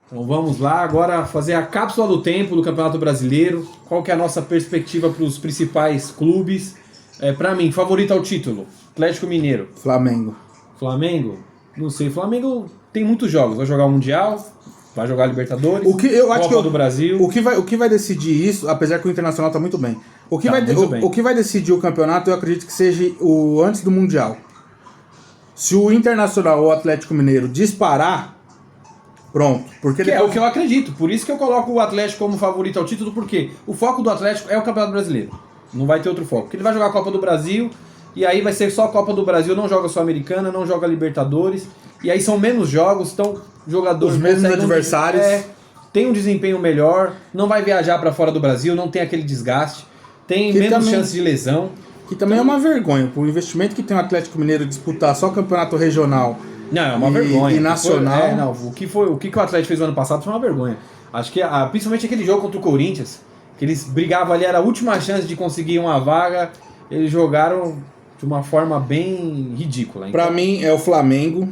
Então vamos lá, agora fazer a cápsula do tempo do Campeonato Brasileiro. Qual que é a nossa perspectiva para os principais clubes? Para mim, favorito ao título, Atlético Mineiro. Flamengo. Flamengo? Não sei, Flamengo tem muitos jogos. Vai jogar o Mundial, vai jogar a Libertadores, O que eu acho Copa que do Brasil. O que vai decidir isso, apesar que o Internacional tá muito bem. O que, Tá muito bem. o que vai decidir o campeonato, eu acredito que seja o antes do Mundial. Se o Internacional ou o Atlético Mineiro disparar, pronto. Porque Que é o depois... que eu acredito. Por isso que eu coloco o Atlético como favorito ao título, porque o foco do Atlético é o Campeonato Brasileiro. Não vai ter outro foco. Porque ele vai jogar a Copa do Brasil, e aí vai ser só a Copa do Brasil, não joga Sul-Americana, não joga Libertadores. E aí são menos jogos, então jogadores... Os mesmos conseguem adversários. tem um desempenho melhor, não vai viajar para fora do Brasil, não tem aquele desgaste, tem Que menos também- chance de lesão. Que também é uma vergonha. Por investimento que tem o Atlético Mineiro disputar só campeonato regional. Não, é uma E- vergonha. e nacional. O que o Atlético fez no ano passado foi uma vergonha. Acho que, principalmente aquele jogo contra o Corinthians, que eles brigavam ali, era a última chance de conseguir uma vaga, eles jogaram de uma forma bem ridícula. Pra mim é o Flamengo.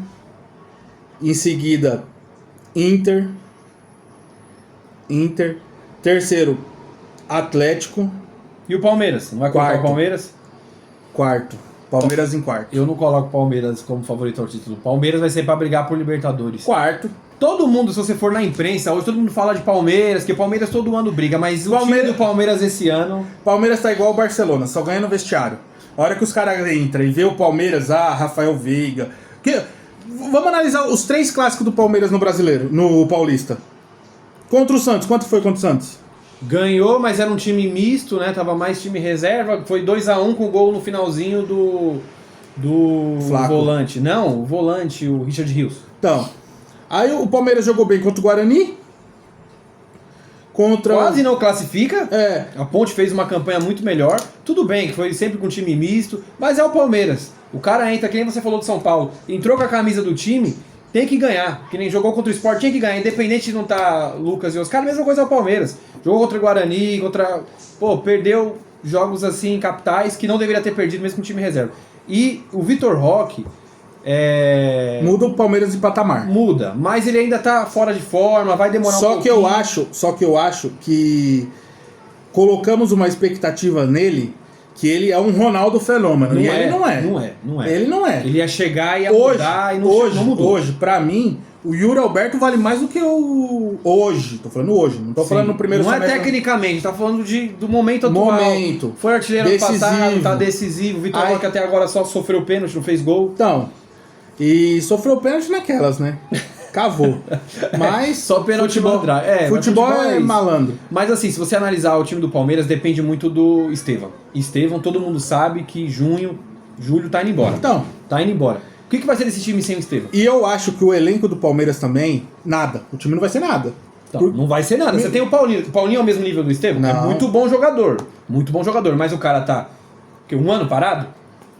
Em seguida, Inter. Terceiro, Atlético. E o Palmeiras? Não vai colocar Quarto. o Palmeiras? Quarto. Palmeiras em quarto. Eu não coloco o Palmeiras como favorito ao título. O Palmeiras vai ser pra brigar por Libertadores. Quarto. Todo mundo, se você for na imprensa, hoje todo mundo fala de Palmeiras, que o Palmeiras todo ano briga, mas o time do Palmeiras esse ano... Palmeiras tá igual o Barcelona, só ganha no vestiário. A hora que os caras entram e vê o Palmeiras, Rafael Veiga. Vamos analisar os 3 clássicos do Palmeiras no Brasileiro, no Paulista. Contra o Santos, quanto foi contra o Santos? Ganhou, mas era um time misto, né? Tava mais time reserva. Foi 2-1 com gol no finalzinho do Flaco. volante. Não, o volante, o Richard Rios. Então, aí o Palmeiras jogou bem contra o Guarani. Quase não classifica. É. A Ponte fez uma campanha muito melhor. Tudo bem, que foi sempre com time misto, mas é o Palmeiras. O cara entra, que nem você falou de São Paulo, entrou com a camisa do time, tem que ganhar. Que nem jogou contra o Sport, tinha que ganhar. Independente de não estar Lucas e Oscar, a mesma coisa é o Palmeiras. Jogou contra o Guarani, perdeu jogos assim, capitais, que não deveria ter perdido mesmo com o time reserva. E o Vitor Roque... Muda o Palmeiras de patamar. Muda, mas ele ainda tá fora de forma, vai demorar um Só pouquinho. que eu acho que colocamos uma expectativa nele que ele é um Ronaldo fenômeno. E ele não é. Não é. Ele não é. Ele ia chegar e ia Hoje, mudar e não mudou. hoje, pra mim, o Yuri Alberto vale mais do que o... Hoje, tô falando hoje, não tô falando no primeiro Não é semestre. tecnicamente, tá falando do momento atual. Momento. Foi artilheiro ano Decisivo. passado, tá decisivo. Vitor Ai. Roque até agora só sofreu pênalti, não fez gol. Então, e sofreu pênalti naquelas, né? Cavou. Mas Só pênalti futebol, mandrake. Mas futebol é isso. malandro. Mas assim, se você analisar o time do Palmeiras, depende muito do Estevão. Estevão, todo mundo sabe que julho tá indo embora. Então, Tá indo embora. O que vai ser desse time sem o Estevão? e eu acho que o elenco do Palmeiras também, nada. O time não vai ser nada. Então, não vai ser nada. Você tem o Paulinho. O Paulinho é o mesmo nível do Estevão? Não. É muito bom jogador. Muito bom jogador. Mas o cara tá... um ano parado?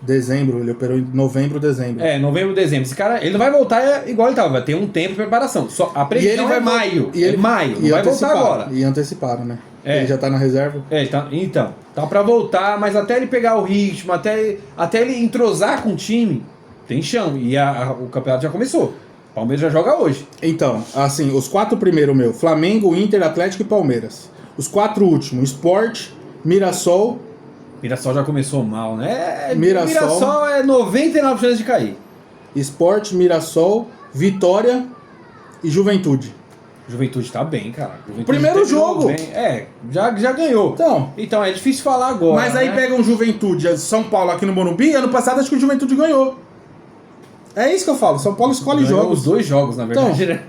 Dezembro, ele operou em novembro, dezembro. Novembro, dezembro. Esse cara, ele não vai voltar igual ele tava. Vai ter um tempo de preparação. Só, a previsão é maio. Maio. Não vai voltar agora. E anteciparam, né? É. Ele já tá na reserva. Então. Tá pra voltar, mas até ele pegar o ritmo, até ele entrosar com o time, tem chão. E o campeonato já começou. O Palmeiras já joga hoje. Então, assim, os 4 primeiros, Flamengo, Inter, Atlético e Palmeiras. Os 4 últimos, Sport, Mirassol. Mirassol já começou mal, né? Mirassol é 99% chance de cair. Sport, Mirassol, Vitória e Juventude. Juventude tá bem, cara. Juventude Primeiro terminou jogo. bem. Já ganhou. Então, é difícil falar agora. mas aí né? pega um Juventude, São Paulo aqui no Morumbi, ano passado acho que o Juventude ganhou. É isso que eu falo, São Paulo escolhe Ganhou jogos. os 2 jogos, na verdade, né?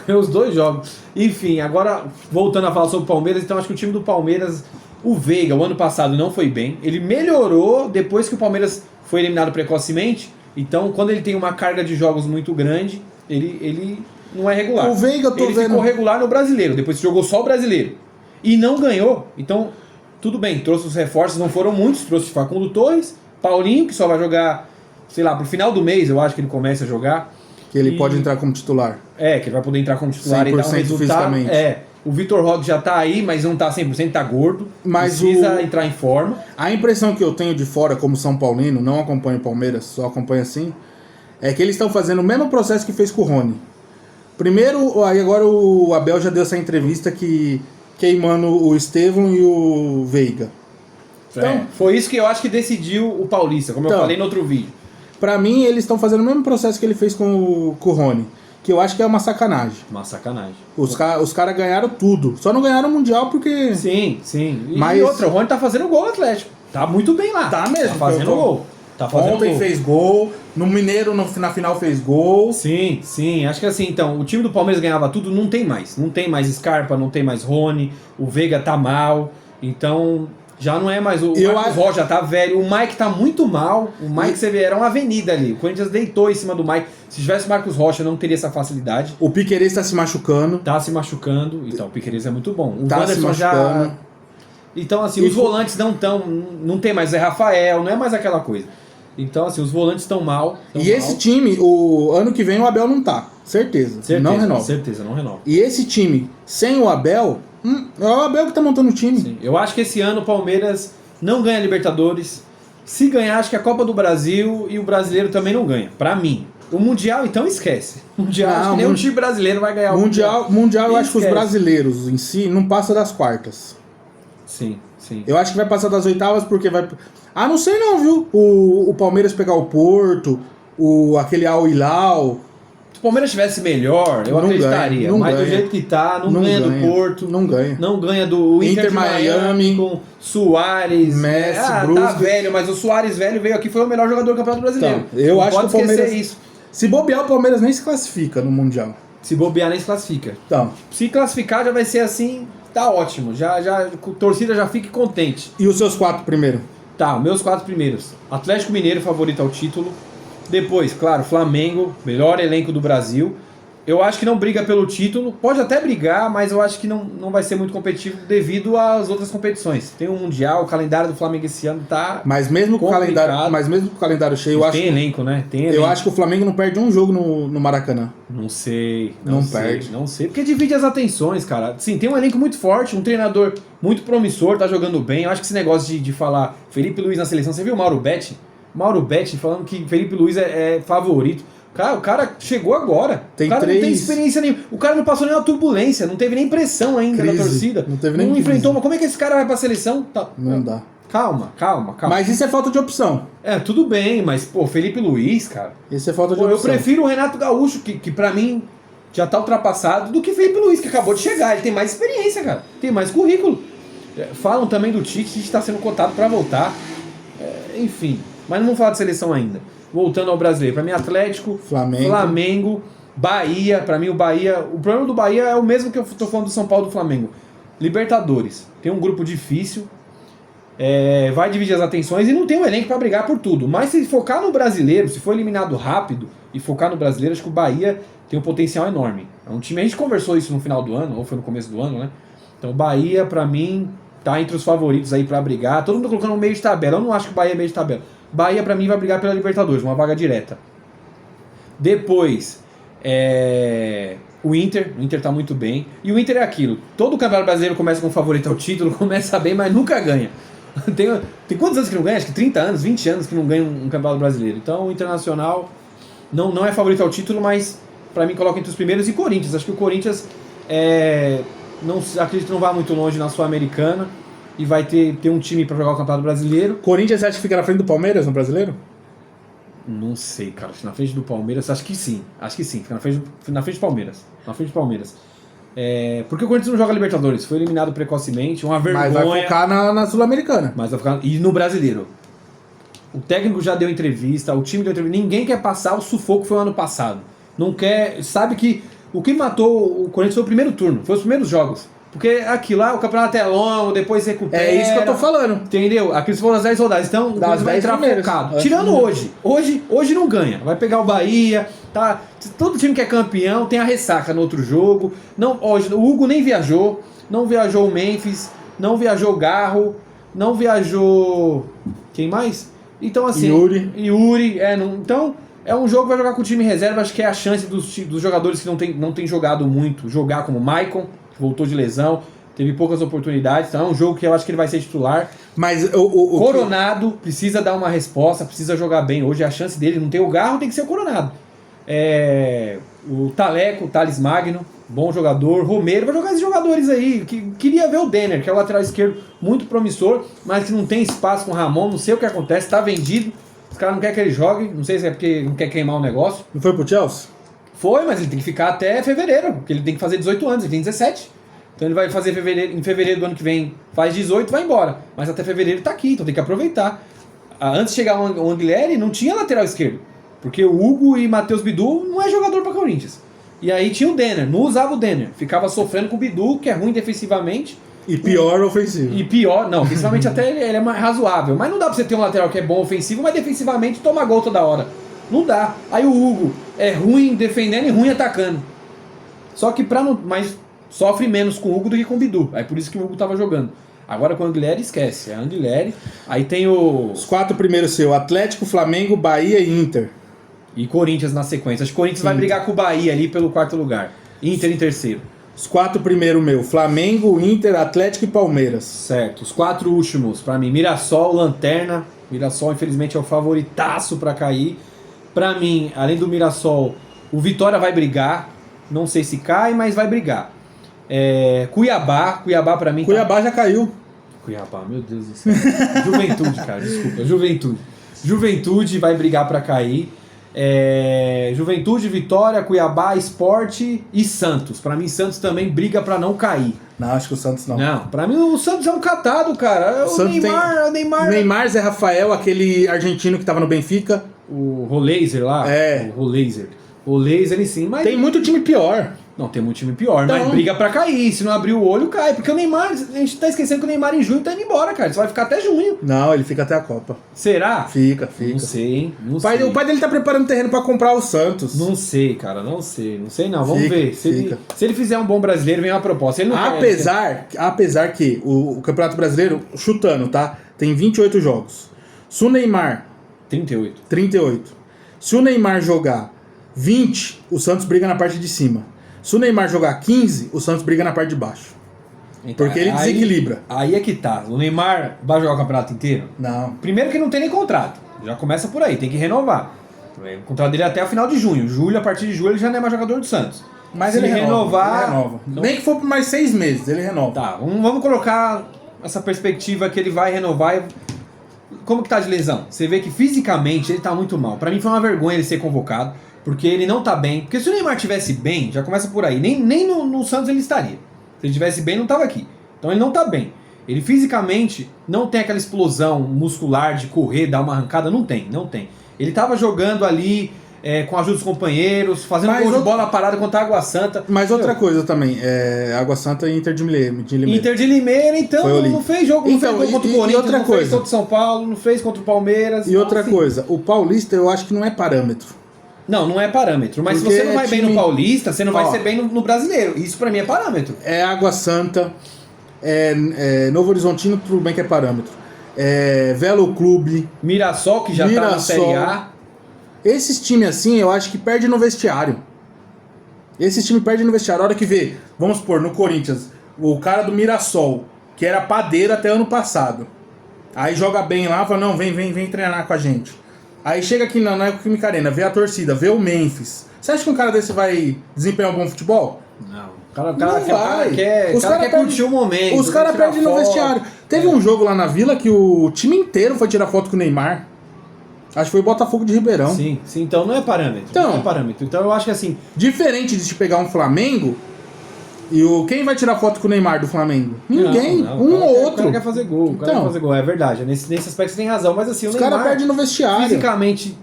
Ganhou os 2 jogos. Enfim, agora, voltando a falar sobre o Palmeiras, então acho que o time do Palmeiras, o Veiga, o ano passado não foi bem. Ele melhorou depois que o Palmeiras foi eliminado precocemente. Então, quando ele tem uma carga de jogos muito grande, ele não é regular. O Veiga, ele ficou regular no Brasileiro, depois jogou só o Brasileiro. E não ganhou. Então, tudo bem, trouxe os reforços, não foram muitos, trouxe Facundo Torres, Paulinho, que só vai jogar, sei lá, pro final do mês, eu acho que ele começa a jogar. Que ele pode entrar como titular. Que ele vai poder entrar como titular e dar um 100% resultado. fisicamente. O Vitor Roque já tá aí, mas não tá 100%, tá gordo. Mas precisa entrar em forma. A impressão que eu tenho de fora, como São Paulino, não acompanho o Palmeiras, só acompanho assim, é que eles estão fazendo o mesmo processo que fez com o Rony. Primeiro, aí agora o Abel já deu essa entrevista que queimando o Estevão e o Veiga. Então, foi isso que eu acho que decidiu o Paulista, como eu falei no outro vídeo. Pra mim, eles estão fazendo o mesmo processo que ele fez com o Rony. Que eu acho que é uma sacanagem. Uma sacanagem. Os caras ganharam tudo. Só não ganharam o Mundial porque... Sim. E outra, o Rony tá fazendo gol no Atlético. Tá muito bem lá. Tá mesmo. Tá fazendo gol. Ontem fez gol. No Mineiro, na final, fez gol. Sim. Acho que assim, então, o time do Palmeiras ganhava tudo, não tem mais. Não tem mais Scarpa, não tem mais Rony. O Veiga tá mal. Então... Já não é mais o Marcos Rocha, já tá velho. O Mike tá muito mal. O Mike, você vê, era uma avenida ali. O Corinthians deitou em cima do Mike. Se tivesse o Marcos Rocha, não teria essa facilidade. O Piquerez tá se machucando. Então, o Piquerez é muito bom. O tá se machucando. Já... Então, assim, os volantes não tem mais Zé Rafael, não é mais aquela coisa. Então, assim, os volantes estão mal. Esse time, o ano que vem o Abel não tá. Certeza. Não renova. Certeza, não renova. E esse time, sem o Abel... é o Abel que tá montando o time. Sim. Eu acho que esse ano o Palmeiras não ganha Libertadores. Se ganhar, acho que é a Copa do Brasil e o brasileiro também não ganha. Pra mim. O Mundial, então, esquece. Mundial, acho que nem o time brasileiro vai ganhar o Mundial. Mundial, eu acho que os brasileiros em si não passam das quartas. Sim. Eu acho que vai passar das oitavas porque vai... Ah, não sei não, viu? O Palmeiras pegar o Porto, aquele Al Hilal... Se o Palmeiras estivesse melhor, eu acreditaria. Mas do jeito que tá, não ganha do Porto. Não ganha. Não ganha do Inter de Miami com Suárez. Messi, Brusque. Tá velho, mas o Suárez velho veio aqui, foi o melhor jogador do Campeonato Brasileiro. Então, eu acho que o Palmeiras... isso. Se bobear, o Palmeiras nem se classifica no Mundial. Se bobear, nem se classifica. Então. Se classificar, já vai ser assim, tá ótimo. A torcida já fique contente. E os seus 4 primeiros? Tá, meus 4 primeiros. Atlético Mineiro, favorito ao título. Depois, claro, Flamengo, melhor elenco do Brasil. Eu acho que não briga pelo título. Pode até brigar, mas eu acho que não vai ser muito competitivo devido às outras competições. Tem o Mundial, o calendário do Flamengo esse ano tá mas mesmo com o calendário cheio, eu acho... Tem elenco, né? Tem elenco. Eu acho que o Flamengo não perde um jogo no Maracanã. Não sei. Não perde. Não sei, porque divide as atenções, cara. Sim, tem um elenco muito forte, um treinador muito promissor, tá jogando bem. Eu acho que esse negócio de falar Felipe Luiz na seleção... Você viu o Mauro Betti falando que Felipe Luiz é favorito. Cara, o cara chegou agora. O cara não tem experiência nenhuma. O cara não passou nem uma turbulência, não teve nem pressão ainda da torcida. Não enfrentou uma. Como é que esse cara vai pra seleção? Tá. Não dá. Calma. Mas isso é falta de opção. Tudo bem, mas, Felipe Luiz, cara. Isso é falta de opção. Eu prefiro o Renato Gaúcho, que pra mim já tá ultrapassado, do que Felipe Luiz, que acabou de chegar. Ele tem mais experiência, cara. Tem mais currículo. Falam também do Tite tá sendo cotado pra voltar. Enfim. Mas não vamos falar de seleção ainda. Voltando ao brasileiro. Pra mim, Atlético, Flamengo, Bahia. Pra mim, o Bahia... O problema do Bahia é o mesmo que eu tô falando do São Paulo e do Flamengo. Libertadores. Tem um grupo difícil. Vai dividir as atenções e não tem um elenco pra brigar por tudo. Mas se focar no brasileiro, se for eliminado rápido e focar no brasileiro, acho que o Bahia tem um potencial enorme. É um time... A gente conversou isso no final do ano, ou foi no começo do ano, né? Então, o Bahia, pra mim... Tá entre os favoritos aí pra brigar. Todo mundo colocando um meio de tabela. Eu não acho que o Bahia é meio de tabela. Bahia, pra mim, vai brigar pela Libertadores, uma vaga direta. Depois, o Inter. O Inter tá muito bem. E o Inter é aquilo. Todo campeonato brasileiro começa com favorito ao título, começa bem, mas nunca ganha. Tem quantos anos que não ganha? Acho que 30 anos, 20 anos que não ganha um campeonato brasileiro. Então, o Internacional não é favorito ao título, mas pra mim coloca entre os primeiros. E Corinthians. Acho que o Corinthians acredito que não vai muito longe na Sul-Americana e vai ter um time pra jogar o Campeonato Brasileiro. Corinthians, você acha que fica na frente do Palmeiras no Brasileiro? Não sei, cara. Na frente do Palmeiras, acho que sim. Fica na frente do Palmeiras. Na frente do Palmeiras. Porque o Corinthians não joga Libertadores. Foi eliminado precocemente, uma vergonha. Mas vai focar na Sul-Americana. E no Brasileiro. O técnico já deu entrevista, o time deu entrevista. Ninguém quer passar o sufoco que foi o ano passado. Não quer... Sabe que o que matou o Corinthians foi o primeiro turno. Foi os primeiros jogos. Porque aquilo lá, o campeonato é longo, depois você recupera. É isso que eu tô falando. Entendeu? Aqueles foram as 10 rodadas. Então, o Corinthians vai entrar focado. Tirando hoje. Hoje não ganha. Vai pegar o Bahia. Tá? Todo time que é campeão tem a ressaca no outro jogo. Hoje, o Hugo nem viajou. Não viajou o Memphis. Não viajou o Garro. Não viajou... Quem mais? Então, assim... Yuri. Então, é um jogo que vai jogar com o time reserva. Acho que é a chance dos jogadores que não tem jogado muito jogar, como o Maicon, que voltou de lesão, teve poucas oportunidades. Então é um jogo que eu acho que ele vai ser titular. Mas o Coronado precisa dar uma resposta, precisa jogar bem. Hoje a chance dele, não tem o Garro, tem que ser o Coronado. O Taleco, o Thales Magno, bom jogador. Romero, vai jogar esses jogadores aí. Queria ver o Denner, que é o lateral esquerdo muito promissor, mas que não tem espaço com o Ramon, não sei o que acontece, tá vendido. Os caras não querem que ele jogue, não sei se é porque não quer queimar o negócio. Não foi pro Chelsea? Foi, mas ele tem que ficar até fevereiro, porque ele tem que fazer 18 anos, ele tem 17. Então ele vai fazer em fevereiro do ano que vem, faz 18 e vai embora. Mas até fevereiro tá aqui, então tem que aproveitar. Antes de chegar o Anguilleri, não tinha lateral esquerdo. Porque o Hugo e Matheus Bidu não é jogador pra Corinthians. E aí tinha o Denner, não usava o Denner. Ficava sofrendo com o Bidu, que é ruim defensivamente. E pior ofensivo. E pior, não, ofensivamente até ele é mais razoável. Mas não dá pra você ter um lateral que é bom ofensivo, mas defensivamente toma gol toda hora. Não dá. Aí o Hugo é ruim defendendo e ruim atacando. Só que mas sofre menos com o Hugo do que com o Bidu. Aí por isso que o Hugo tava jogando. Agora com o Anguilleri, esquece. É Anguilleri. Aí tem os 4 primeiros seu: Atlético, Flamengo, Bahia e Inter. E Corinthians na sequência. Acho que o Corinthians vai brigar com o Bahia ali pelo 4º lugar. Inter em terceiro. Os 4 primeiros meu: Flamengo, Inter, Atlético e Palmeiras. Certo. Os 4 últimos, pra mim: Mirassol, Lanterna. Mirassol, infelizmente, é o favoritaço pra cair. Pra mim, além do Mirassol, o Vitória vai brigar. Não sei se cai, mas vai brigar. Cuiabá pra mim... Cuiabá já caiu. Cuiabá, meu Deus do céu. Juventude, cara, desculpa. Juventude vai brigar pra cair. Juventude, Vitória, Cuiabá, Sport e Santos. Pra mim, Santos também briga pra não cair. Não, acho que o Santos não. Não, pra mim o Santos é um catado, cara. O Neymar, Zé Rafael, aquele argentino que tava no Benfica. O Roleiser lá. O Roleiser, sim. Mas tem muito time pior. Não, tem muito time pior, então, mas briga pra cair. Se não abrir o olho, cai. Porque o Neymar, a gente tá esquecendo que o Neymar em junho tá indo embora, cara. Ele só vai ficar até junho. Não, ele fica até a Copa. Será? Fica. Não sei. O pai dele tá preparando terreno pra comprar o Santos. Não sei, cara. Não sei não. Vamos ver. Se ele fizer um bom brasileiro, vem uma proposta. Ele não apesar que o Campeonato Brasileiro, chutando, tá? Tem 28 jogos. Se o Neymar... 38. Se o Neymar jogar 20, o Santos briga na parte de cima. Se o Neymar jogar 15, o Santos briga na parte de baixo. Então, porque ele desequilibra. Aí é que tá. O Neymar vai jogar o campeonato inteiro? Não. Primeiro que não tem nem contrato. Já começa por aí, tem que renovar. O contrato dele é até o final de junho. A partir de julho, ele já não é mais jogador do Santos. Mas ele renova. Então, nem que for por mais 6 meses, ele renova. Tá, vamos colocar essa perspectiva que ele vai renovar. Como que tá de lesão? Você vê que fisicamente ele tá muito mal. Pra mim foi uma vergonha ele ser convocado, porque ele não tá bem. Porque se o Neymar tivesse bem, já começa por aí. Nem no Santos ele estaria. Se ele tivesse bem, não tava aqui. Então ele não tá bem. Ele fisicamente não tem aquela explosão muscular de correr, dar uma arrancada. Não tem. Ele tava jogando ali com a ajuda dos companheiros, fazendo gol de bola parada contra a Água Santa. Mas outra coisa também, Água Santa e Inter de Limeira. Inter de Limeira, então, não fez jogo, não fez gol contra o Corinthians, não fez contra o São Paulo, não fez contra o Palmeiras. E outra coisa, o Paulista eu acho que não é parâmetro. Não é parâmetro. Mas porque se você não vai bem no Paulista, você não vai ser bem no Brasileiro. Isso pra mim é parâmetro. É Água Santa, Novo Horizontino, tudo bem que é parâmetro. Velo Clube. Mirassol, que já tá na Série A. Esses times assim, eu acho que perde no vestiário. Esses times perdem no vestiário. A hora que vê, vamos supor, no Corinthians, o cara do Mirassol, que era padeiro até ano passado. Aí joga bem lá, fala, não, vem treinar com a gente. Aí chega aqui na Neoquímica Arena, vê a torcida, vê o Memphis. Você acha que um cara desse vai desempenhar um bom futebol? Não. O cara quer curtir o momento. Os caras perdem no vestiário. Teve um jogo lá na Vila que o time inteiro foi tirar foto com o Neymar. Acho que foi o Botafogo de Ribeirão. Sim, então não é parâmetro. Então eu acho que assim... Diferente de te pegar um Flamengo... Quem vai tirar foto com o Neymar do Flamengo? Ninguém. Ou outro. O cara quer fazer gol. É verdade. Nesse aspecto você tem razão. Mas assim, o Neymar... Os caras perdem no vestiário. Fisicamente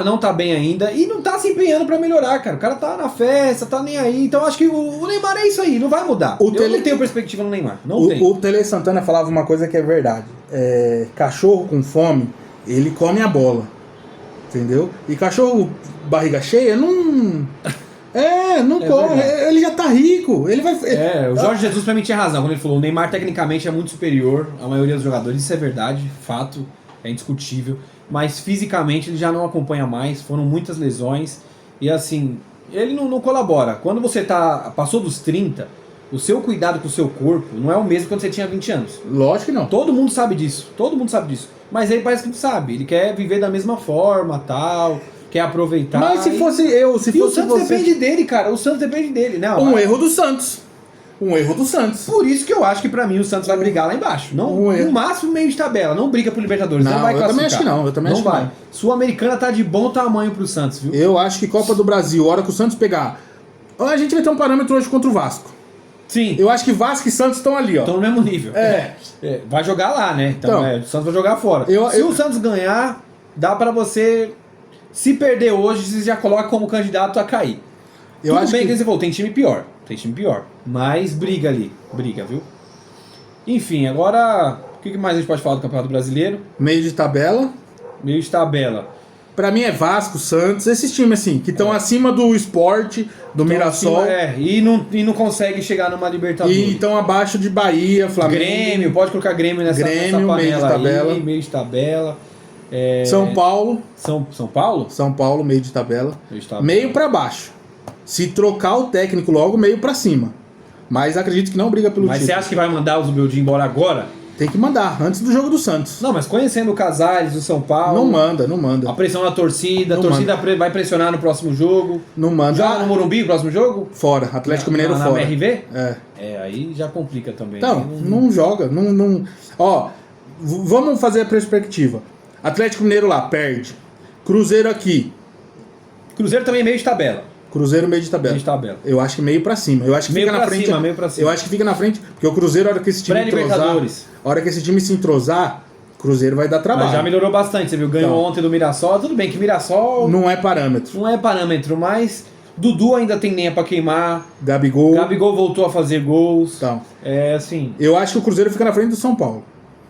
não tá bem ainda. E não tá se empenhando pra melhorar, cara. O cara tá na festa, tá nem aí. Então eu acho que o Neymar é isso aí. Não vai mudar. Eu não tenho perspectiva no Neymar. O Tele Santana falava uma coisa que é verdade. Cachorro com fome, ele come a bola. Entendeu? E cachorro barriga cheia não come. Verdade. Ele já tá rico. Ele vai. O Jorge Jesus pra mim tinha razão quando ele falou: o Neymar tecnicamente é muito superior à maioria dos jogadores. Isso é verdade, fato, é indiscutível. Mas fisicamente ele já não acompanha mais. Foram muitas lesões. E assim, ele não colabora. Quando você passou dos 30, o seu cuidado com o seu corpo não é o mesmo quando você tinha 20 anos. Lógico que não. Todo mundo sabe disso. Mas ele parece que não sabe. Ele quer viver da mesma forma, tal. quer aproveitar. Mas se fosse eu, se E o fosse Santos você... depende dele, cara. O Santos depende dele. Não, Um erro do Santos. Um erro do Santos. Por isso que eu acho que pra mim o Santos vai brigar lá embaixo. Não, no máximo meio de tabela. Não briga pro Libertadores. Não vai eu classificar. também acho que não. Eu também não acho que vai. não. Sul-Americana tá de bom tamanho pro Santos, viu? Eu acho que Copa do Brasil, a hora que o Santos pegar... A gente vai ter um parâmetro hoje contra o Vasco. Sim. Eu acho que Vasco e Santos estão ali, ó. Estão no mesmo nível. Vai jogar lá, né? Então, Então, o Santos vai jogar fora. Se o Santos ganhar, dá pra você... Se perder hoje, você já coloca como candidato a cair. Tudo acho bem que você falou, tem time pior. Mas briga ali. Briga, viu? Enfim, agora... O que mais a gente pode falar do Campeonato Brasileiro? Meio de tabela. Meio de tabela. Pra mim é Vasco, Santos, esses times assim, que estão acima do Sport, do Mirassol. E não consegue chegar numa Libertadores. E estão abaixo de Bahia, Flamengo. Grêmio, pode colocar Grêmio nessa Grêmio, panela meio de tabela. aí, meio de tabela. São Paulo. São Paulo? São Paulo, meio de tabela. Meio de tabela. Meio pra baixo. Se trocar o técnico logo, meio pra cima. Mas acredito que não briga pelo Mas título. você acha que vai mandar o Zubeldia embora agora? Tem que mandar, antes do jogo do Santos. Não, mas conhecendo o Casares, o São Paulo... Não manda. A pressão da torcida, Não a torcida vai pressionar no próximo jogo. Não manda. Joga no Morumbi, próximo jogo? Fora, Atlético Mineiro na fora. MRV? É. Aí já complica também. Então, não joga. Não... Ó, vamos fazer a perspectiva. Atlético Mineiro lá, perde. Cruzeiro aqui. Cruzeiro também é meio de tabela. Cruzeiro meio de tabela. Meio de tabela. Eu acho que meio pra cima. Eu acho que Meio fica na pra frente. cima, meio pra cima. Eu acho que fica na frente, porque o Cruzeiro, a hora que esse time entrosar, Pré-Libertadores. a hora que esse time se entrosar, Cruzeiro vai dar trabalho. Mas já melhorou bastante, você viu? Ganhou Então. ontem do Mirassol. Tudo bem que Mirassol Não é parâmetro. não é parâmetro, mas Dudu ainda tem lenha pra queimar. Gabigol. Gabigol voltou a fazer gols. Então, É assim, eu acho que o Cruzeiro fica na frente do São Paulo.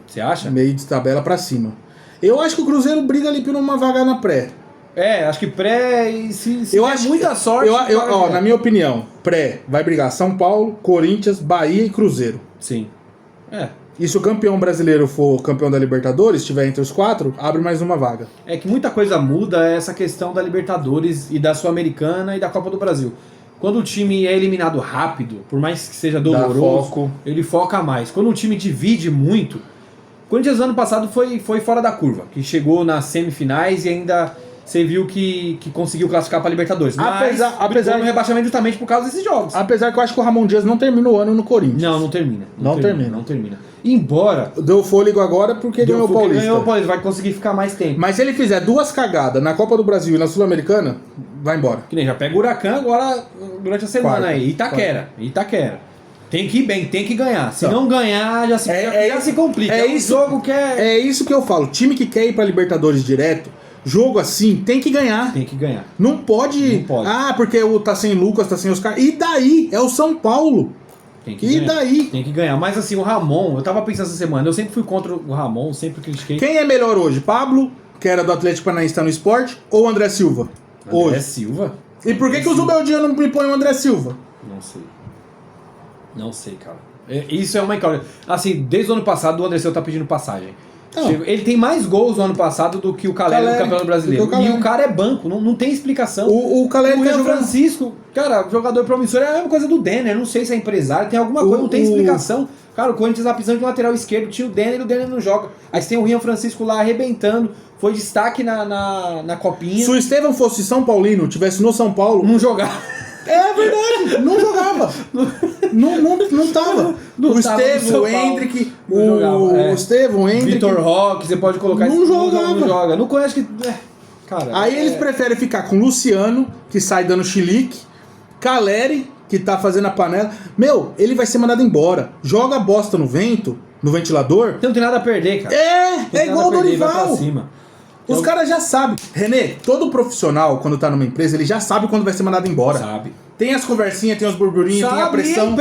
você acha? Meio de tabela pra cima. Eu acho que o Cruzeiro briga ali por uma vaga na pré. Acho que pré e se Eu der acho muita sorte. vai- na minha opinião, pré vai brigar São Paulo, Corinthians, Bahia e Cruzeiro. Sim. E se o campeão brasileiro for campeão da Libertadores, estiver entre os 4, abre mais uma vaga. É que muita coisa muda essa questão da Libertadores e da Sul-Americana e da Copa do Brasil. Quando o time é eliminado rápido, por mais que seja doloroso, foco. ele foca mais. Quando o time divide muito, o Corinthians ano passado foi fora da curva, que chegou nas semifinais e ainda você viu que conseguiu classificar para Libertadores. Mas Apesar no rebaixamento justamente por causa desses jogos. Apesar que eu acho que o Ramon Dias não termina o ano no Corinthians. Não termina. Não termina. Embora Deu fôlego agora porque ganhou o Paulista. ganhou o Paulista, vai conseguir ficar mais tempo. Mas se ele fizer 2 cagadas na Copa do Brasil e na Sul-Americana, vai embora. Que nem já pega o Huracan agora durante a semana Quarta. aí. Itaquera. Tem que ir bem, tem que ganhar. Se não ganhar, já se complica. É um isso, jogo que é... É isso que eu falo. Time que quer ir pra Libertadores direto, jogo assim, tem que ganhar. Tem que ganhar. Não pode. Não pode. Ah, porque tá sem Lucas, tá sem Oscar. E daí? É o São Paulo. Tem que E ganhar. daí? Tem que ganhar. Mas assim, o Ramon, eu tava pensando essa semana, eu sempre fui contra o Ramon, sempre critiquei. Quem é melhor hoje? Pablo, que era do Atlético Paranaense, tá no Esporte, ou o André Silva? André Hoje. Silva? E por que o Zubeldia não me põe o André Silva? Não sei, cara. Isso é uma incógnita. Assim, desde o ano passado o André Silva tá pedindo passagem. Não. Ele tem mais gols no ano passado do que o Caleri no Campeonato Brasileiro. do que o Caleri. E o cara é banco, não tem explicação. O Caleri O tá Ian jogando. Francisco, cara, jogador promissor, é a mesma coisa do Denner. Não sei se é empresário, tem alguma coisa, não tem explicação. Cara, o Corinthians tá precisando de um lateral esquerdo, tinha o Denner não joga. Aí você tem o Ian Francisco lá arrebentando, foi destaque na copinha. Se o Estevão fosse São Paulino, tivesse no São Paulo. Não jogava. É verdade, não jogava. Não tava. Não o tava no Estevão, São o Paulo. Hendrick, Não jogava, o Estevão, o Hendrick. Vitor Roque, você pode colocar Não jogava. Não joga. Não conhece que. Cara. Aí eles preferem ficar com o Luciano, que sai dando chilique, Caleri, que tá fazendo a panela. Meu, ele vai ser mandado embora. Joga a bosta no vento, no ventilador. Você não tem nada a perder, cara. É igual o Dorival. Cima. Os caras já sabem. René, todo profissional, quando tá numa empresa, ele já sabe quando vai ser mandado embora. Sabe. Tem as conversinhas, tem os burburinhos, tem a Sabe, pressão.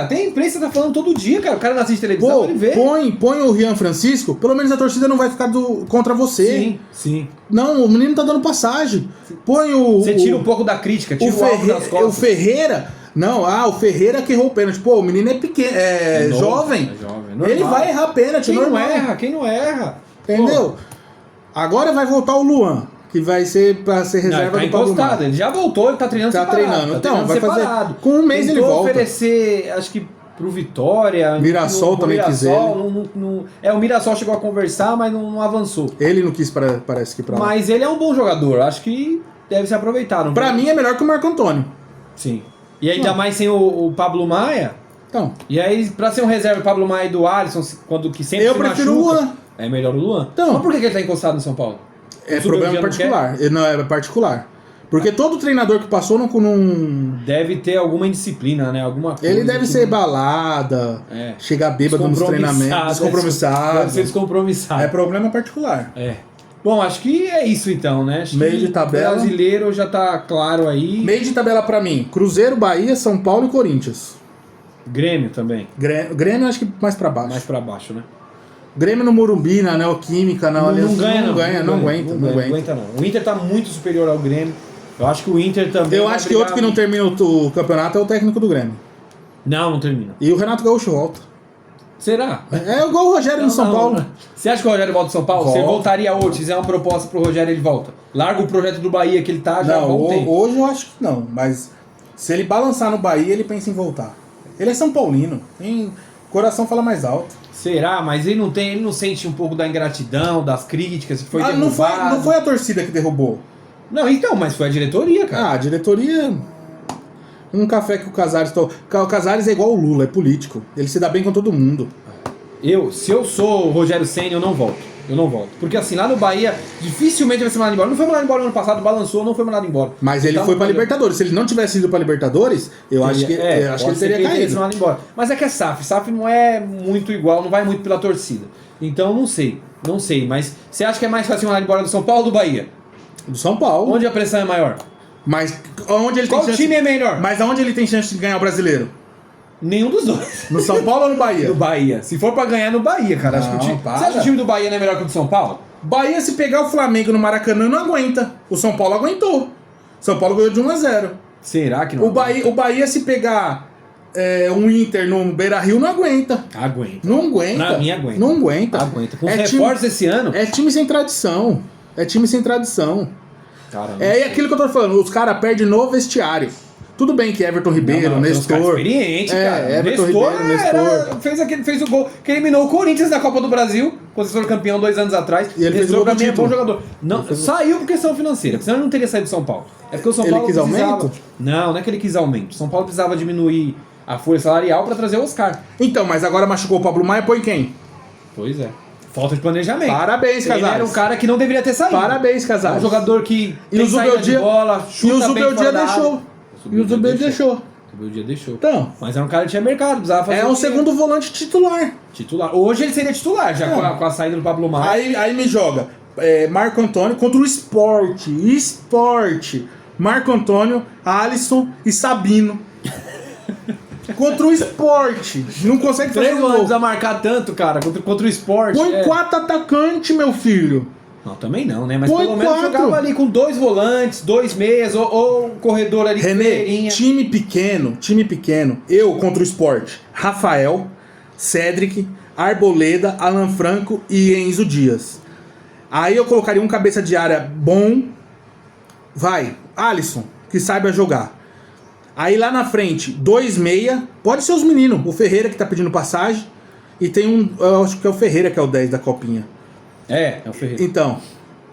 Tem a imprensa tá falando todo dia, cara. O cara não assiste televisão, Pô, ele vê. põe o Rian Francisco, pelo menos a torcida não vai ficar contra você. Sim. Não, o menino tá dando passagem. Põe o. Você tira um pouco da crítica, tira o alvo das costas. O Ferreira. Não, o Ferreira que errou o pênalti. Pô, o menino é pequeno, novo, jovem. é jovem, normal. Ele vai errar pênalti, normal. Quem não erra? Entendeu? Pô. Agora vai voltar o Luan, que vai ser pra ser reserva Não, do Pablo ele já voltou, ele tá treinando Tá separado. treinando. Então, treinando vai separado. fazer. Com um mês Tentou ele volta. oferecer, acho que pro Vitória. Mirassol também quis ele. O Mirassol chegou a conversar, mas não avançou. Ele não quis, parece que pra lá. Mas ele é um bom jogador, acho que deve ser aproveitado. Pra mim é melhor que o Marco Antônio. Sim. E ainda mais sem o Pablo Maia. Então. E aí, pra ser um reserva, o Pablo Maia e do Alisson, que sempre eu se prefiro machuca, o Luan. É melhor o Luan? Então. Mas por que ele tá encostado no São Paulo? É problema particular. Não, é particular. Porque todo treinador que passou não. Deve ter alguma indisciplina, né? Alguma coisa. Ele deve ser balada, chegar bêbado nos treinamentos, descompromissado. Deve ser descompromissado. É problema particular. Bom, acho que é isso então, né? Acho meio de tabela. O brasileiro já tá claro aí. Meio de tabela pra mim: Cruzeiro, Bahia, São Paulo e Corinthians. Grêmio também. Grêmio acho que mais pra baixo. Mais pra baixo, né? Grêmio no Morumbi, na Neoquímica, na Aliança. Não aguenta. O Inter tá muito superior ao Grêmio. Eu acho que o Inter também. Eu acho que outro que não termina o campeonato é o técnico do Grêmio. Não termina. E o Renato Gaúcho volta. Será? É igual o Rogério no São Paulo. Você acha que o Rogério volta do São Paulo? Volta. Você voltaria hoje, se fizer uma proposta pro Rogério, ele volta. Larga o projeto do Bahia que ele tá já há algum tempo. Hoje eu acho que não, mas se ele balançar no Bahia, ele pensa em voltar. Ele é São Paulino, o coração fala mais alto. Será? Mas ele não sente um pouco da ingratidão, das críticas que foi derrubado? Não foi a torcida que derrubou. Não, então, mas foi a diretoria, cara. A diretoria... Um café que o Casares... O Casares é igual o Lula, é político. Ele se dá bem com todo mundo. Se eu sou o Rogério Ceni, eu não volto. Porque assim, lá no Bahia, dificilmente vai ser mandado embora. Não foi mandado embora no ano passado, balançou, não foi mandado embora. Mas ele foi pra Libertadores. Se ele não tivesse ido pra Libertadores, eu acho que ele teria caído. Embora. Mas é que é SAF. SAF não é muito igual, não vai muito pela torcida. Então não sei. Mas você acha que é mais fácil mandar embora do São Paulo ou do Bahia? Do São Paulo. Onde a pressão é maior? Mas onde ele Qual tem chance... time é melhor? Mas aonde ele tem chance de ganhar o brasileiro? Nenhum dos dois. No São Paulo ou no Bahia? No Bahia. Se for pra ganhar, no Bahia, cara. Não, acho que o time... para. Você acha que o time do Bahia não é melhor que o do São Paulo? Bahia, se pegar o Flamengo no Maracanã, não aguenta. O São Paulo aguentou. São Paulo ganhou de 1-0. Será que não? O Bahia, se pegar um Inter no Beira-Rio, não aguenta. Aguenta. Não aguenta. Na minha aguenta. Não aguenta. Com os reforços esse ano. É time sem tradição. Caramba. É aquilo que eu tô falando. Os caras perdem no vestiário. Tudo bem que Everton Ribeiro, Nestor... experiente, cara. Everton Ribeiro, Nestor... Fez o gol que eliminou o Corinthians na Copa do Brasil, quando eles foram campeão 2 anos atrás. E ele fez o gol do título. É bom jogador. Não, saiu por questão financeira, senão ele não teria saído do São Paulo. É porque o São Paulo quis aumento? Não é que ele quis aumento. O São Paulo precisava diminuir a folha salarial para trazer o Oscar. Então, mas agora machucou o Pablo Maia, põe quem? Pois é. Falta de planejamento. Parabéns, Casares. Ele era um cara que não deveria ter saído. Parabéns, Casares. É um jogador que e o Zubeldia bola, chuta e o Zubeldia deixou. E o Zubeldia deixou. O Zubeldia deixou. Então, mas era um cara que tinha mercado, precisava fazer. É um segundo volante titular. Hoje ele seria titular, já com a saída do Pablo Maia. Aí me joga Marco Antônio contra o Sport. Marco Antônio, Alisson e Sabino. Contra o Sport. Não consegue fazer 3 volantes a marcar tanto, cara, contra o Sport. Põe 4 atacantes, meu filho. Não, também não, né? Mas põe pelo menos jogava ali com 2 volantes, 2 meias, ou um corredor ali. René, time pequeno. Eu contra o Sport. Rafael, Cedric, Arboleda, Alan Franco e Enzo Dias. Aí eu colocaria um cabeça de área bom. Alisson, que saiba jogar. Aí lá na frente, 2 meia. Pode ser os meninos. O Ferreira que tá pedindo passagem. E tem eu acho que é o Ferreira que é o 10 da copinha. É o Ferreira. Então.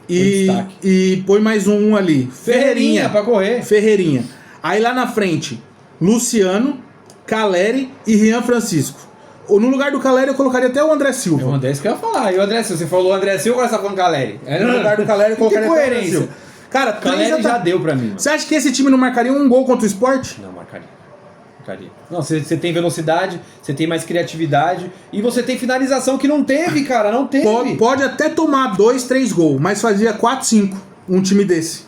E põe mais um ali. Ferreirinha pra correr. Ferreirinha. Aí lá na frente, Luciano, Caleri e Rian Francisco. Ou no lugar do Caleri eu colocaria até o André Silva. É o André que eu ia falar. E o André Silva, você falou o André Silva, agora você tá falando Caleri. No lugar do Caleri eu colocaria até o André Silva. Cara, Caleri já deu pra mim. Mano. Você acha que esse time não marcaria um gol contra o Sport? Não, marcaria. Não, você tem velocidade, você tem mais criatividade e você tem finalização que não teve, cara, não teve. Pode até tomar 2, 3 gols, mas fazia 4, 5 um time desse.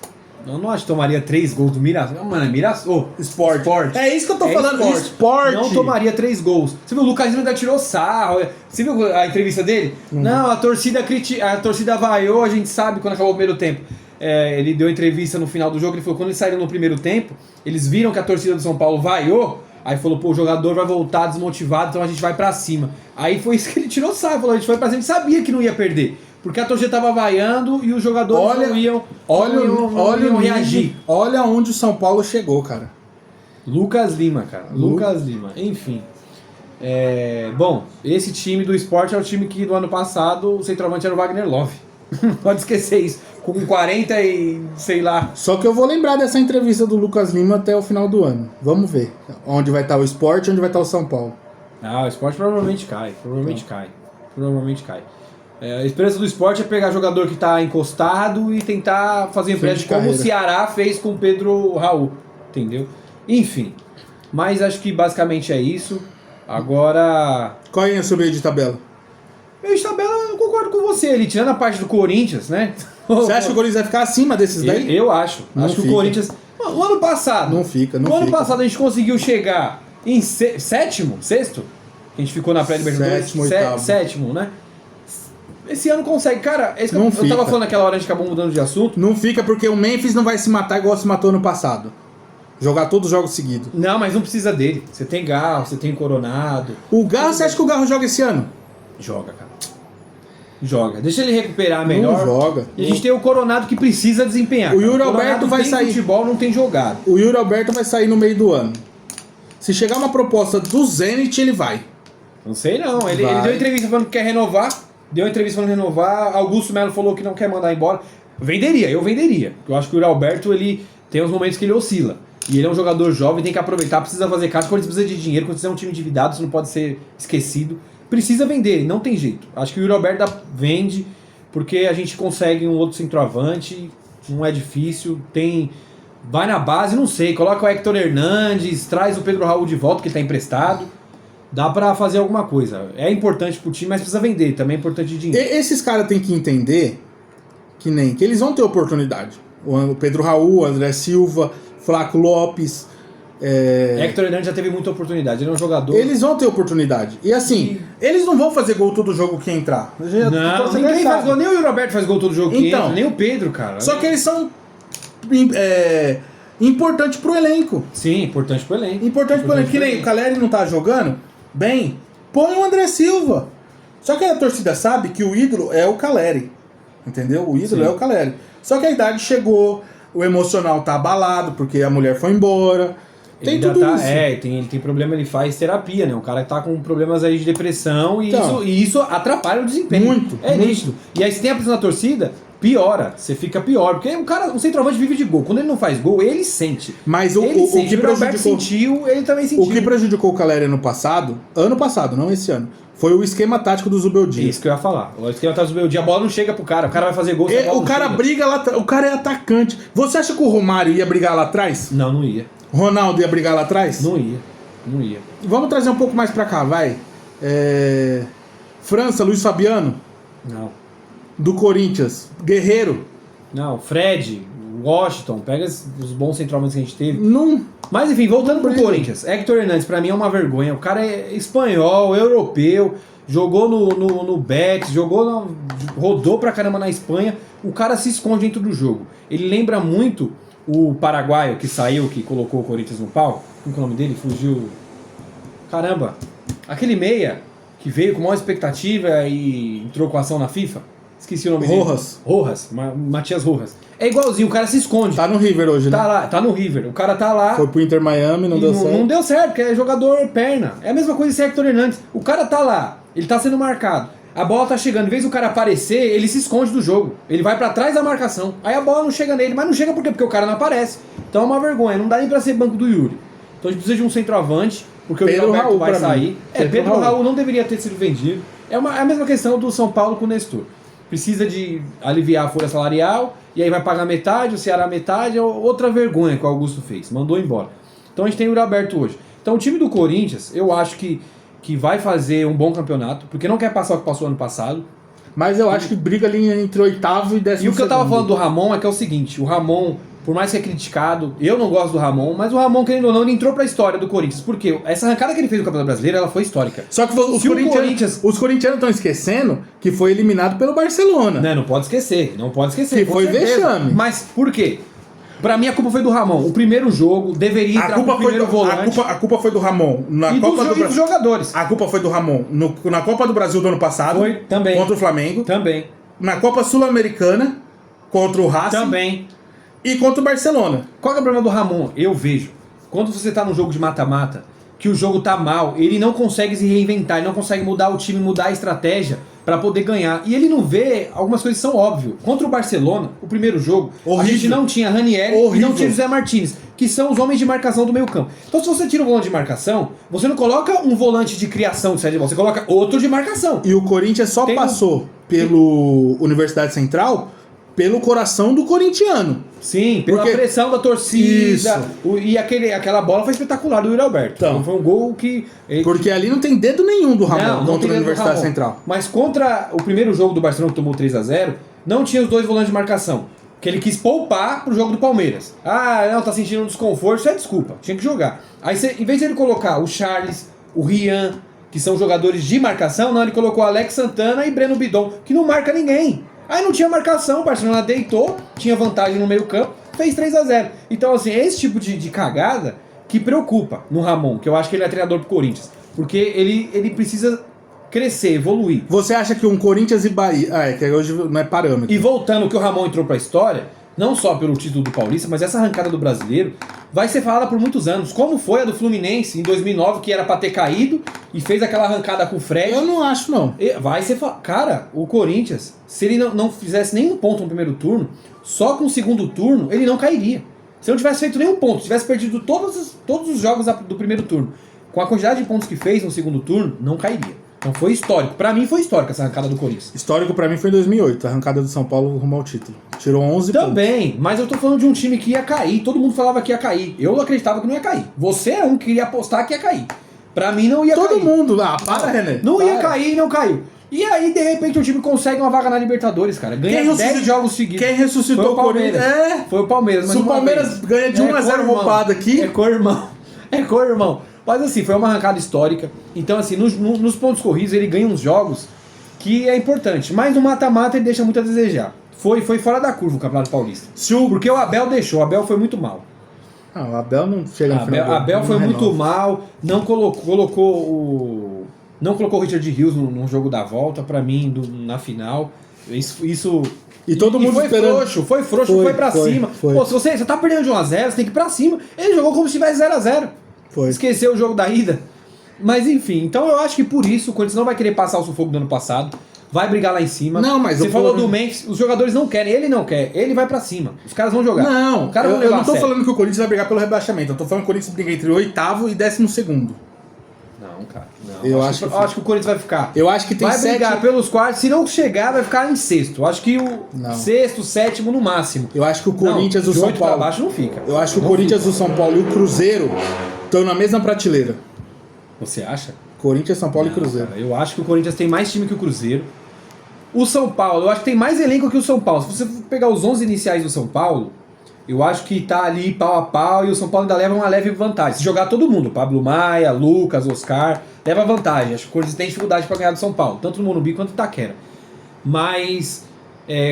Eu não acho que tomaria 3 gols do Mirassol. Mano, é Mirassol. Sport. É isso que eu tô falando. Sport. Não tomaria 3 gols. Você viu, o Lucas Lima ainda tirou sarro. Você viu a entrevista dele? Não, a torcida vaiou, a gente sabe quando acabou o primeiro tempo. Ele deu entrevista no final do jogo, ele falou, quando eles saíram no primeiro tempo, eles viram que a torcida do São Paulo vaiou, aí falou, o jogador vai voltar desmotivado, então a gente vai pra cima. Aí foi isso que ele tirou sarro, falou, a gente foi pra cima, a gente sabia que não ia perder, porque a torcida tava vaiando e os jogadores não iam reagir. Olha onde o São Paulo chegou, cara. Lucas Lima, cara. Lucas Lima, enfim. Bom, esse time do Sport é o time que no ano passado o centroavante era o Wagner Love. Pode esquecer isso. Com 40 e sei lá. Só que eu vou lembrar dessa entrevista do Lucas Lima até o final do ano. Vamos ver onde vai estar o Sport e onde vai estar o São Paulo. O Sport provavelmente cai. Provavelmente cai. A esperança do Sport é pegar jogador que tá encostado e tentar fazer empréstimo como o Ceará fez com o Pedro Raul. Entendeu? Enfim. Mas acho que basicamente é isso. Agora... Qual é a sua meio de tabela? Meio de tabela, eu concordo com você. Ele tirando a parte do Corinthians, né? Você acha que o Corinthians vai ficar acima desses daí? Eu acho. Acho que o Corinthians... No ano passado... No ano passado a gente conseguiu chegar em sétimo, sexto? A gente ficou na pré-libertadores. Sétimo, né? Esse ano consegue. Cara, eu tava falando naquela hora, a gente acabou mudando de assunto. Não fica porque o Memphis não vai se matar igual se matou no passado. Jogar todos os jogos seguidos. Não, mas não precisa dele. Você tem Garro, você tem Coronado. O Garro, você acha que o Garro joga esse ano? Joga, cara. Joga. Deixa ele recuperar melhor. Não joga. E a gente tem o Coronado que precisa desempenhar. O Yuri Alberto vai sair. Futebol não tem jogado. O Yuri Alberto vai sair no meio do ano. Se chegar uma proposta do Zenit, ele vai. Não sei não. Ele deu entrevista falando que quer renovar. Augusto Melo falou que não quer mandar embora. Eu venderia. Eu acho que o Yuri Alberto, ele tem uns momentos que ele oscila. E ele é um jogador jovem, tem que aproveitar, precisa fazer caixa. Quando ele precisa de dinheiro, quando você é um time endividado, isso não pode ser esquecido. Precisa vender, não tem jeito. Acho que o Yuri Alberto vende, porque a gente consegue um outro centroavante, não é difícil, vai na base, não sei, coloca o Hector Hernandes, traz o Pedro Raul de volta, que está emprestado, dá pra fazer alguma coisa. É importante pro time, mas precisa vender, também é importante de dinheiro. Esses caras têm que entender que eles vão ter oportunidade. O Pedro Raul, o André Silva, Flaco Lopes... Hector Hernandes já teve muita oportunidade, ele é um jogador... Eles vão ter oportunidade. E assim, eles não vão fazer gol todo jogo que entrar. Não, ninguém faz gol, nem o Yuri Alberto faz gol todo jogo que entra, nem o Pedro, cara. Só que eles são importantes pro elenco. Sim, importante pro elenco. Que nem o Caleri não tá jogando bem, põe o André Silva. Só que a torcida sabe que o ídolo é o Caleri. Entendeu? O ídolo é o Caleri. Só que a idade chegou, o emocional tá abalado porque a mulher foi embora. Tem tudo isso. Ele tem problema, ele faz terapia, né? Um cara que tá com problemas aí de depressão e isso atrapalha o desempenho. Muito. Nítido. E aí se tem a pressão da torcida, piora. Você fica pior. Porque o centroavante vive de gol. Quando ele não faz gol, ele sente. Mas o que prejudicou... ele também sentiu. O que prejudicou o Caleri ano passado, não esse ano, foi o esquema tático do Zubeldia. Isso que eu ia falar. O esquema tático do Zubeldia, a bola não chega pro cara. O cara vai fazer gol. O cara briga lá atrás. O cara é atacante. Você acha que o Romário ia brigar lá atrás? Não ia. Ronaldo ia brigar lá atrás? Não ia. Vamos trazer um pouco mais pra cá, vai. França, Luiz Fabiano? Não. Do Corinthians, Guerreiro? Não, Fred, Washington, pega os bons centroavantes que a gente teve. Não. Mas enfim, voltando pro Corinthians, Hector Hernandes pra mim é uma vergonha. O cara é espanhol, europeu, jogou no Betis, rodou pra caramba na Espanha. O cara se esconde dentro do jogo. Ele lembra muito o paraguaio que saiu, que colocou o Corinthians no pau. Como é o nome dele? Fugiu. Caramba, aquele meia que veio com maior expectativa e entrou com ação na FIFA. Esqueci o nome dele. Rojas. Matias Rojas. É igualzinho, o cara se esconde. Tá no River hoje, né? Tá lá, tá no River. O cara tá lá. Foi pro Inter Miami, não deu certo. Não deu certo, porque é jogador perna. É a mesma coisa esse Hector Hernandes. O cara tá lá, ele tá sendo marcado. A bola tá chegando, em vez do cara aparecer, ele se esconde do jogo. Ele vai pra trás da marcação. Aí a bola não chega nele, mas não chega por quê? Porque o cara não aparece. Então é uma vergonha, não dá nem pra ser banco do Yuri. Então a gente precisa de um centroavante, porque o Yuri Alberto vai sair. Pedro Raul não deveria ter sido vendido. É a mesma questão do São Paulo com o Nestor. Precisa de aliviar a folha salarial, e aí vai pagar metade, o Ceará metade, é outra vergonha que o Augusto fez, mandou embora. Então a gente tem o Yuri Alberto hoje. Então o time do Corinthians, eu acho que vai fazer um bom campeonato, porque não quer passar o que passou ano passado. Mas eu acho que briga ali entre oitavo e décimo. E o que eu tava falando do Ramon é que é o seguinte, o Ramon, por mais que é criticado, eu não gosto do Ramon, mas o Ramon, querendo ou não, ele entrou pra história do Corinthians. Por quê? Essa arrancada que ele fez no Campeonato Brasileiro, ela foi histórica. Só que os corintianos estão esquecendo que foi eliminado pelo Barcelona. Não pode esquecer. Que foi vexame. Mas por quê? Pra mim a culpa foi do Ramon. O primeiro jogo deveria entrar com o primeiro volante. A culpa foi do Ramon na Copa do Brasil. Dos jogadores. A culpa foi do Ramon na Copa do Brasil do ano passado. Foi, também. Contra o Flamengo. Também. Na Copa Sul-Americana, contra o Racing. Também. E contra o Barcelona. Qual é o problema do Ramon? Eu vejo. Quando você tá num jogo de mata-mata, que o jogo tá mal, ele não consegue se reinventar, ele não consegue mudar o time, mudar a estratégia pra poder ganhar. E ele não vê algumas coisas que são óbvias. Contra o Barcelona, o primeiro jogo, a gente não tinha Ranieri e não tinha José Martínez, que são os homens de marcação do meio campo. Então se você tira o volante de marcação, você não coloca um volante de criação de saída de bola, você coloca outro de marcação. E o Corinthians só passou pelo Universidade Central pelo coração do corintiano. Sim, pela pressão da torcida. E aquela bola foi espetacular do Yuri Alberto. Então, foi um gol que... Porque ali não tem dedo nenhum do Ramon contra a Universidade Central. Mas contra o primeiro jogo do Barcelona, que tomou 3-0, não tinha os dois volantes de marcação. Que ele quis poupar pro jogo do Palmeiras. Ah, não, tá sentindo um desconforto, isso é desculpa, tinha que jogar. Aí, em vez de ele colocar o Charles, o Rian, que são jogadores de marcação, não, ele colocou Alex Santana e Breno Bidon, que não marca ninguém. Aí não tinha marcação, o Barcelona deitou, tinha vantagem no meio campo, fez 3-0. Então, assim, é esse tipo de cagada que preocupa no Ramon, que eu acho que ele é treinador pro Corinthians. Porque ele precisa crescer, evoluir. Você acha que um Corinthians e Bahia... Ah, é que hoje não é parâmetro. E voltando que o Ramon entrou pra história, não só pelo título do Paulista, mas essa arrancada do Brasileiro vai ser falada por muitos anos. Como foi a do Fluminense em 2009, que era pra ter caído e fez aquela arrancada com o Fred. Eu não acho, não. Vai ser... Cara, o Corinthians, se ele não fizesse nenhum ponto no primeiro turno, só com o segundo turno, ele não cairia. Se não tivesse feito nenhum ponto, tivesse perdido todos os jogos do primeiro turno, com a quantidade de pontos que fez no segundo turno, não cairia. Então foi histórico. Pra mim foi histórico essa arrancada do Corinthians. Histórico pra mim foi em 2008, a arrancada do São Paulo rumo ao título. Tirou 11 pontos. Também, mas eu tô falando de um time que ia cair. Todo mundo falava que ia cair. Eu acreditava que não ia cair. Você é um que ia apostar que ia cair. Pra mim não ia cair. Todo mundo lá, para, René. Não ia cair e não caiu. E aí, de repente, o time consegue uma vaga na Libertadores, cara. Ganha 10 jogos seguidos. Quem ressuscitou o Corinthians? Foi o Palmeiras. Se o Palmeiras ganha de 1-0 roubado aqui... É co-irmão. É co-irmão. Mas assim, foi uma arrancada histórica. Então assim, nos pontos corridos ele ganha uns jogos que é importante. Mas no mata-mata ele deixa muito a desejar. Foi fora da curva o Campeonato Paulista. Porque o Abel deixou, o Abel foi muito mal. Não, o Abel não chega no final. Abel foi muito mal, não colocou o Richard Rios no jogo da volta, pra mim, na final. Isso e todo mundo foi esperando. foi pra cima. Pô, se você tá perdendo de 1-0, você tem que ir pra cima. Ele jogou como se tivesse 0-0. Esqueceu o jogo da ida. Mas enfim, então eu acho que por isso o Corinthians não vai querer passar o sufoco do ano passado. Vai brigar lá em cima. Não, mas você falou do Memphis, os jogadores não querem, ele não quer, ele vai pra cima. Os caras vão jogar. Não, eu não tô falando que o Corinthians vai brigar pelo rebaixamento. Eu tô falando que o Corinthians briga entre o 8º e 12º. Não, cara. Não. Eu acho que o Corinthians vai ficar. Eu acho que tem vai brigar pelos quartos. Se não chegar, vai ficar em sexto. Eu acho que o sexto, sétimo no máximo. Eu acho que o Corinthians, o São Paulo. Pra baixo não fica. Eu acho que o Corinthians, o São Paulo e o Cruzeiro estão na mesma prateleira. Você acha? Corinthians, São Paulo e Cruzeiro. Cara, eu acho que o Corinthians tem mais time que o Cruzeiro. O São Paulo, eu acho que tem mais elenco que o São Paulo. Se você for pegar os 11 iniciais do São Paulo, eu acho que tá ali pau a pau e o São Paulo ainda leva uma leve vantagem. Se jogar todo mundo, Pablo Maia, Lucas, Oscar, leva vantagem. Acho que o Corinthians tem dificuldade para ganhar do São Paulo, tanto no Morumbi quanto no Itaquera. Mas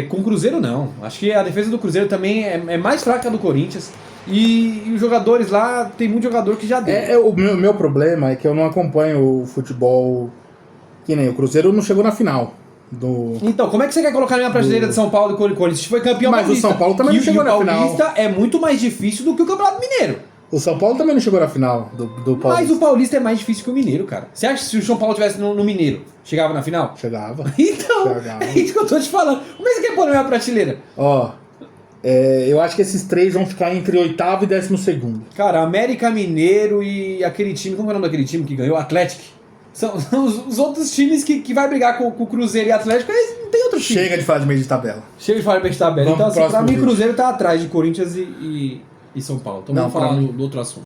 com o Cruzeiro não. Acho que a defesa do Cruzeiro também é mais fraca que a do Corinthians. E os jogadores lá, tem muito jogador que já deu. O meu problema é que eu não acompanho o futebol que nem o Cruzeiro não chegou na final. Então, como é que você quer colocar na minha prateleira de São Paulo e Corinthians? Foi campeão paulista. Mas o São Paulo também não chegou na final. O Paulista é muito mais difícil do que o Campeonato Mineiro. O São Paulo também não chegou na final do Paulista. Mas o Paulista é mais difícil que o Mineiro, cara. Você acha que se o São Paulo estivesse no Mineiro, chegava na final? Chegava. Então, é isso que eu tô te falando. Como é que você quer pôr na minha prateleira? Eu acho que esses três vão ficar entre 8º e 12º. Cara, América, Mineiro e aquele time, como é o nome daquele time que ganhou? Atlético. São os outros times que vai brigar com o Cruzeiro e Atlético, eles não tem outro time. Chega de falar de meio de tabela. Chega de falar de meio de tabela. Então, assim, pra mim, Cruzeiro tá atrás de Corinthians e São Paulo. Então vamos falar do outro assunto.